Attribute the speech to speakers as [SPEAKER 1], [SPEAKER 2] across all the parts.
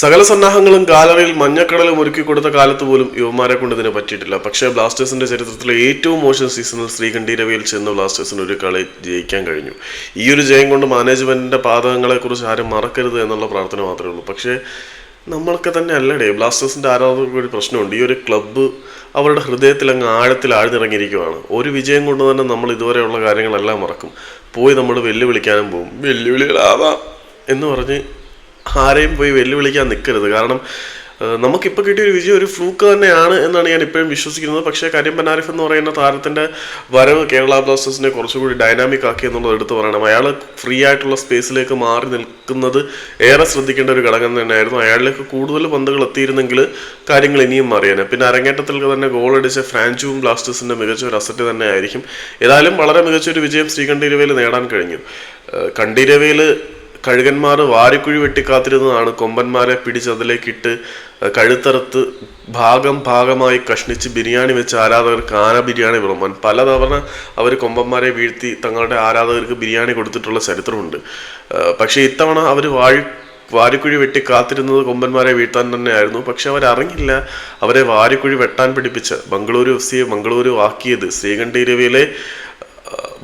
[SPEAKER 1] സകല സന്നാഹങ്ങളും ഗാലറിയിൽ മഞ്ഞക്കടലും ഒരുക്കി കൊടുത്ത കാലത്ത് പോലും യുവമാരെ കൊണ്ട് ഇതിന് പറ്റിയിട്ടില്ല. പക്ഷേ ബ്ലാസ്റ്റേഴ്സിന്റെ ചരിത്രത്തിലെ ഏറ്റവും മോശം സീസണിൽ ശ്രീകണ്ഠീരവയിൽ ചെന്ന് ബ്ലാസ്റ്റേഴ്സിന് ഒരു കളി ജയിക്കാൻ കഴിഞ്ഞു. ഈ ഒരു ജയം കൊണ്ട് മാനേജ്മെന്റിന്റെ പാതകങ്ങളെക്കുറിച്ച് ആരും മറക്കരുത് എന്നുള്ള പ്രാർത്ഥന മാത്രമേ ഉള്ളൂ. പക്ഷേ നമ്മൾക്ക് തന്നെ അല്ലടേ, ബ്ലാസ്റ്റേഴ്സിന്റെ ആരാധകർക്ക് ഒരു പ്രശ്നമുണ്ട്. ഈ ഒരു ക്ലബ്ബ് അവരുടെ ഹൃദയത്തിൽ അങ്ങ് ആഴത്തിൽ ആഴ്ന്നിറങ്ങിയിരിക്കുവാണ്. ഒരു വിജയം കൊണ്ട് തന്നെ നമ്മൾ ഇതുവരെയുള്ള കാര്യങ്ങളെല്ലാം മറക്കും. പോയി നമ്മൾ വെല്ലുവിളിക്കാനും പോകും. വെല്ലുവിളികളാവാം എന്ന് പറഞ്ഞ് ആരെയും പോയി വെല്ലുവിളിക്കാൻ നിൽക്കരുത്. കാരണം നമുക്കിപ്പോൾ കിട്ടിയ ഒരു വിജയം ഒരു ഫ്ലൂക്ക് തന്നെയാണ് എന്നാണ് ഞാൻ ഇപ്പോഴും വിശ്വസിക്കുന്നത്. പക്ഷേ കരീം ബെന്നാരിഫ് എന്ന് പറയുന്ന താരത്തിൻ്റെ വരവ് കേരള ബ്ലാസ്റ്റേഴ്സിനെ കുറച്ചുകൂടി ഡൈനാമിക് ആക്കി എന്നുള്ളത് എടുത്തു പറയണം. അയാൾ ഫ്രീ ആയിട്ടുള്ള സ്പേസിലേക്ക് മാറി നിൽക്കുന്നത് ഏറെ ശ്രദ്ധിക്കേണ്ട ഒരു ഘടകം തന്നെയായിരുന്നു. അയാളിലേക്ക് കൂടുതൽ പന്തുകൾ എത്തിയിരുന്നെങ്കിൽ കാര്യങ്ങൾ ഇനിയും മാറിയേനെ. പിന്നെ അരങ്ങേറ്റത്തിൽ തന്നെ ഗോളടിച്ച ഫ്രാൻസും ബ്ലാസ്റ്റേഴ്സിൻ്റെ മികച്ച ഒരു അസറ്റ് തന്നെ ആയിരിക്കും. ഏതായാലും വളരെ മികച്ചൊരു വിജയം ശ്രീകണ്ഠീരവയിൽ നേടാൻ കഴിഞ്ഞു. കണ്ഠീരവയിൽ കഴുകന്മാർ വാരിക്കുഴി വെട്ടിക്കാത്തിരുന്നതാണ് കൊമ്പന്മാരെ പിടിച്ച് അതിലേക്കിട്ട് കഴുത്തറുത്ത് ഭാഗമായി കഷ്ണിച്ച് ബിരിയാണി വെച്ച് ആരാധകർക്ക് ആന ബിരിയാണി വിളമ്പാൻ പലതവണ അവർ കൊമ്പന്മാരെ വീഴ്ത്തി തങ്ങളുടെ ആരാധകർക്ക് ബിരിയാണി കൊടുത്തിട്ടുള്ള ചരിത്രമുണ്ട്. പക്ഷേ ഇത്തവണ അവർ വാരിക്കുഴി വെട്ടി കാത്തിരുന്നത് കൊമ്പന്മാരെ വീഴ്ത്താൻ തന്നെയായിരുന്നു. പക്ഷെ അവരറിഞ്ഞില്ല അവരെ വാരിക്കുഴി വെട്ടാൻ പിടിപ്പിച്ച ബംഗളൂരു എഫ്സിയെ ബംഗളൂരു ആക്കിയത് ശ്രീകണ്ഠീരവയിലെ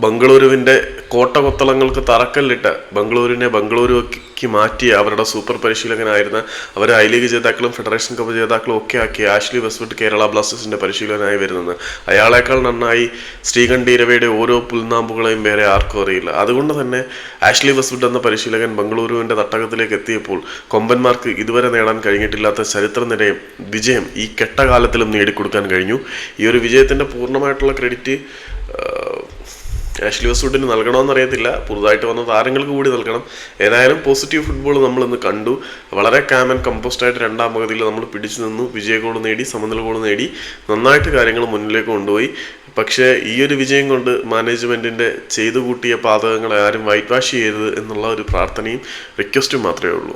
[SPEAKER 1] ബംഗളൂരുവിൻ്റെ കോട്ടകൊത്തളങ്ങൾക്ക് തറക്കല്ലിട്ട ബംഗളൂരുവിനെ ബംഗളൂരുക്ക് മാറ്റിയ അവരുടെ സൂപ്പർ പരിശീലകനായിരുന്ന അവരെ ഐ ലീഗ് ജേതാക്കളും ഫെഡറേഷൻ കപ്പ് ജേതാക്കളും ഒക്കെ ആക്കിയ ആഷ്ലി വെസ്റ്റ്വുഡ് കേരള ബ്ലാസ്റ്റേഴ്സിൻ്റെ പരിശീലകനായി വരുന്നത്. അയാളേക്കാൾ നന്നായി ശ്രീകണ്ഠീരവയുടെ ഓരോ പുൽനാമ്പുകളെയും വേറെ ആർക്കും അറിയില്ല. അതുകൊണ്ട് തന്നെ ആഷ്ലി വെസ്റ്റ്വുഡ് എന്ന പരിശീലകൻ ബംഗളൂരുവിൻ്റെ തട്ടകത്തിലേക്ക് എത്തിയപ്പോൾ കൊമ്പന്മാർക്ക് ഇതുവരെ നേടാൻ കഴിഞ്ഞിട്ടില്ലാത്ത ചരിത്ര വിജയം ഈ കെട്ടകാലത്തിലും നേടിക്കൊടുക്കാൻ കഴിഞ്ഞു. ഈ ഒരു വിജയത്തിൻ്റെ പൂർണ്ണമായിട്ടുള്ള ക്രെഡിറ്റ് ആഷ്ലി വെസ്റ്റ്വുഡിന് നൽകണമെന്നറിയത്തില്ല, പുതുതായിട്ട് വന്ന താരങ്ങൾക്ക് കൂടി നൽകണം. ഏതായാലും പോസിറ്റീവ് ഫുട്ബോൾ നമ്മളിന്ന് കണ്ടു. വളരെ കാം ആൻഡ് കമ്പോസ്റ്റായിട്ട് രണ്ടാം പകുതിയിൽ നമ്മൾ പിടിച്ചു നിന്നു, വിജയ ഗോൾ നേടി, സമനില ഗോൾ നേടി, നന്നായിട്ട് കാര്യങ്ങൾ മുന്നിലേക്ക് കൊണ്ടുപോയി. പക്ഷേ ഈ ഒരു വിജയം കൊണ്ട് മാനേജ്മെൻറ്റിൻ്റെ ചെയ്തു കൂട്ടിയ പാതകങ്ങളെ ആരും വൈറ്റ് വാഷ് ചെയ്യരുത് എന്നുള്ള ഒരു പ്രാർത്ഥനയും റിക്വസ്റ്റും മാത്രമേ ഉള്ളൂ.